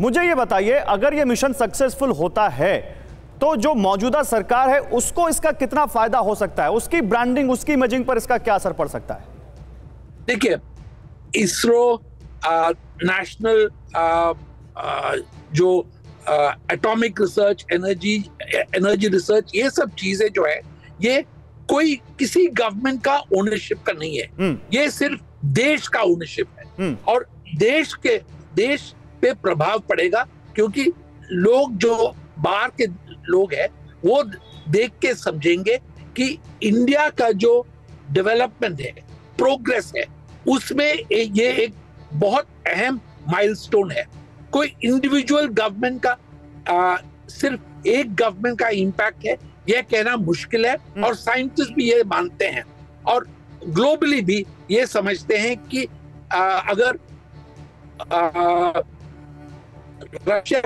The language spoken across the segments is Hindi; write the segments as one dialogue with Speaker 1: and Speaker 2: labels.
Speaker 1: मुझे ये बताइए, अगर ये मिशन सक्सेसफुल होता है तो जो मौजूदा सरकार है उसको इसका कितना फायदा हो सकता है, उसकी ब्रांडिंग, उसकी इमेजिंग पर इसका क्या असर पड़ सकता है?
Speaker 2: देखिए, इसरो नेशनल जो एटॉमिक रिसर्च, एनर्जी रिसर्च, ये सब चीजें जो है ये कोई किसी गवर्नमेंट का ओनरशिप का नहीं है, ये सिर्फ देश का ओनरशिप है। और देश पे प्रभाव पड़ेगा क्योंकि लोग जो बाहर के लोग हैं वो देख के समझेंगे कि इंडिया का जो डेवलपमेंट है, प्रोग्रेस है, उसमें ये एक बहुत अहम माइलस्टोन है। कोई इंडिविजुअल गवर्नमेंट का सिर्फ एक गवर्नमेंट का इम्पैक्ट है यह कहना मुश्किल है, और साइंटिस्ट भी ये मानते हैं और ग्लोबली भी ये समझते हैं कि अगर रशिया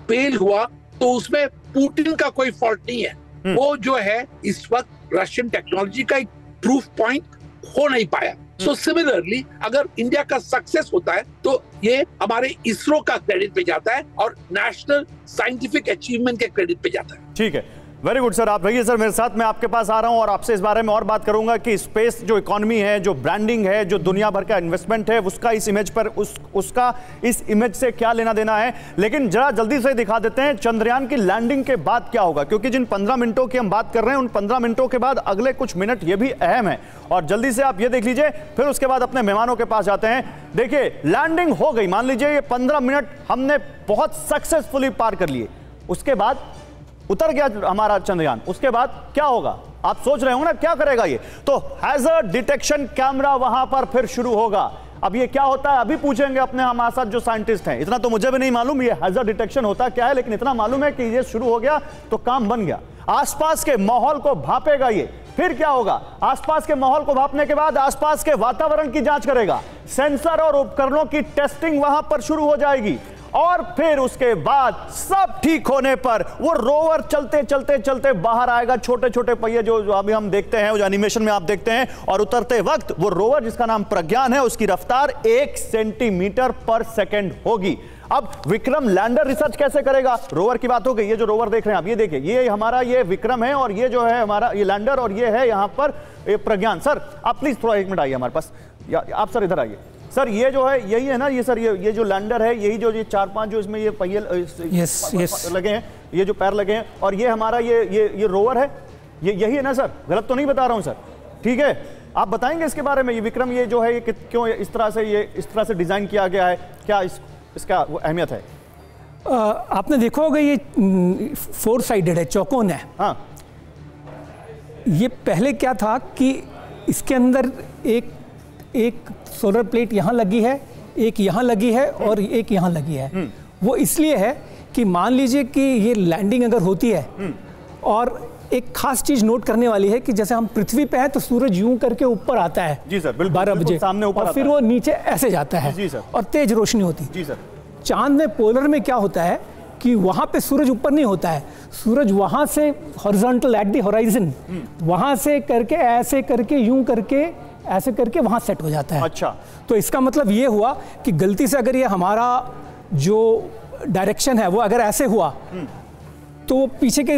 Speaker 2: फेल हुआ तो उसमें पुतिन का कोई फॉल्ट नहीं है। वो जो है इस वक्त रशियन टेक्नोलॉजी का एक प्रूफ पॉइंट हो नहीं पाया। सो सिमिलरली अगर इंडिया का सक्सेस होता है तो ये हमारे इसरो का क्रेडिट पे जाता है और नेशनल साइंटिफिक अचीवमेंट के क्रेडिट पे जाता है।
Speaker 1: ठीक है, वेरी गुड सर, आप रहिए सर मेरे साथ, मैं आपके पास आ रहा हूं और आपसे इस बारे में और बात करूंगा कि स्पेस जो इकोनॉमी है, जो ब्रांडिंग है, जो दुनिया भर का इन्वेस्टमेंट है, उसका इस इमेज पर उसका इस इमेज से क्या लेना देना है। लेकिन जरा जल्दी से दिखा देते हैं चंद्रयान की लैंडिंग के बाद क्या होगा, क्योंकि जिन 15 मिनटों की हम बात कर रहे हैं उन 15 मिनटों के बाद अगले कुछ मिनट ये भी अहम है। और जल्दी से आप ये देख लीजिए, फिर उसके बाद अपने मेहमानों के पास जाते हैं। देखिए, लैंडिंग हो गई, मान लीजिए ये 15 मिनट हमने बहुत सक्सेसफुली पार कर लिए, उसके बाद उतर गया हमारा चंद्रयान, उसके बाद क्या होगा? आप सोच रहे होंगे ना क्या करेगा ये, तो हैजर्ड डिटेक्शन कैमरा वहां पर फिर शुरू होगा। अब ये क्या होता है अभी पूछेंगे अपने हमारे साथ जो साइंटिस्ट हैं, इतना तो मुझे भी नहीं मालूम ये हैजर्ड डिटेक्शन होता क्या है, लेकिन इतना मालूम है कि ये शुरू हो गया तो काम बन गया। आसपास के माहौल को भापेगा ये, फिर क्या होगा? आसपास के माहौल को भापने के बाद आसपास के वातावरण की जांच करेगा, सेंसर और उपकरणों की टेस्टिंग वहां पर शुरू हो जाएगी, और फिर उसके बाद सब ठीक होने पर वो रोवर चलते चलते चलते बाहर आएगा। छोटे छोटे पहिए जो अभी हम देखते हैं, जो एनिमेशन में आप देखते हैं, और उतरते वक्त वो रोवर जिसका नाम प्रज्ञान है, उसकी रफ्तार 1 सेंटीमीटर पर सेकंड होगी। अब विक्रम लैंडर रिसर्च कैसे करेगा? रोवर की बात हो गई, ये जो रोवर देख रहे हैं आप, ये देखिए, ये हमारा ये विक्रम है और ये जो है हमारा ये लैंडर, और ये है यहां पर प्रज्ञान। सर आप प्लीज थोड़ा 1 मिनट आइए हमारे पास, आप सर इधर आइए। सर ये जो है यही है ना, ये सर ये जो लैंडर है, यही जो ये 4-5 जो इसमें ये पहिए लगे हैं, ये जो पैर लगे हैं, और ये हमारा ये रोवर है, ये यही है ना सर? गलत तो नहीं बता रहा हूँ सर? ठीक है, आप बताएंगे इसके बारे में, ये विक्रम ये जो है ये क्यों इस तरह से डिजाइन किया गया है, क्या इसका वो अहमियत है?
Speaker 3: आपने देखा होगा ये 4 साइडेड है, चौकोन है।
Speaker 1: हाँ,
Speaker 3: ये पहले क्या था कि इसके अंदर एक सोलर प्लेट यहाँ लगी है, एक यहाँ लगी है और एक यहाँ लगी है। वो इसलिए है कि मान लीजिए कि ये लैंडिंग अगर होती है, और एक खास चीज नोट करने वाली है कि जैसे हम पृथ्वी पे हैं तो सूरज यूं करके ऊपर आता है,
Speaker 1: जी सर, बिल्कुल
Speaker 3: 12 बजे
Speaker 1: सामने ऊपर,
Speaker 3: और फिर वो नीचे ऐसे जाता है,
Speaker 1: जी सर,
Speaker 3: और तेज रोशनी होती है।
Speaker 1: जी सर।
Speaker 3: चांद में पोलर में क्या होता है कि वहां पे सूरज ऊपर नहीं होता है, सूरज वहां से हॉरिजॉन्टल एट द होराइजन, वहां से करके ऐसे करके यूं करके ऐसे करके वहां सेट हो जाता है।
Speaker 1: अच्छा,
Speaker 3: तो इसका मतलब ये हुआ कि गलती से अगर ये हमारा जो डायरेक्शन है वो अगर ऐसे हुआ तो पीछे के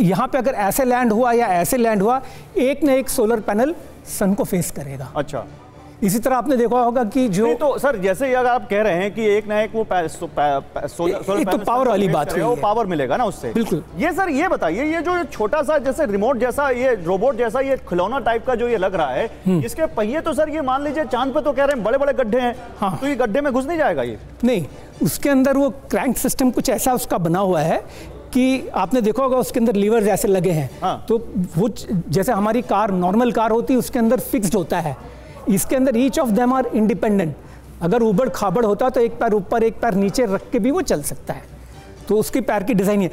Speaker 3: यहाँ पे अगर ऐसे लैंड हुआ या ऐसे लैंड हुआ, एक न एक सोलर पैनल सन को फेस करेगा।
Speaker 1: अच्छा,
Speaker 3: इसी तरह आपने देखा होगा कि जो
Speaker 1: तो सर जैसे अगर आप कह रहे हैं कि एक ना एक वो सोलर
Speaker 3: तो पावर वाली बात है,
Speaker 1: वो पावर मिलेगा ना उससे।
Speaker 3: बिल्कुल।
Speaker 1: ये सर ये बताइए, ये जो छोटा सा जैसे रिमोट जैसा, ये रोबोट जैसा, ये खिलौना टाइप का जो ये लग रहा है, इसके पहिए तो सर ये मान लीजिए चांद पे तो कह रहे हैं बड़े बड़े गड्ढे हैं। हाँ। तो ये गड्ढे में घुस नहीं जाएगा ये?
Speaker 3: नहीं, उसके अंदर वो क्रैंक सिस्टम कुछ ऐसा उसका बना हुआ है कि आपने देखा होगा उसके अंदर लीवर जैसे लगे हैं।
Speaker 1: हाँ।
Speaker 3: तो वो जैसे हमारी कार नॉर्मल कार होती है उसके अंदर फिक्स्ड होता है, इसके अंदर each of them are independent. अगर उबड़ खाबड़ होता तो एक पैर ऊपर एक पैर नीचे रख के भी वो चल सकता है, तो उसकी पैर की डिजाइन है।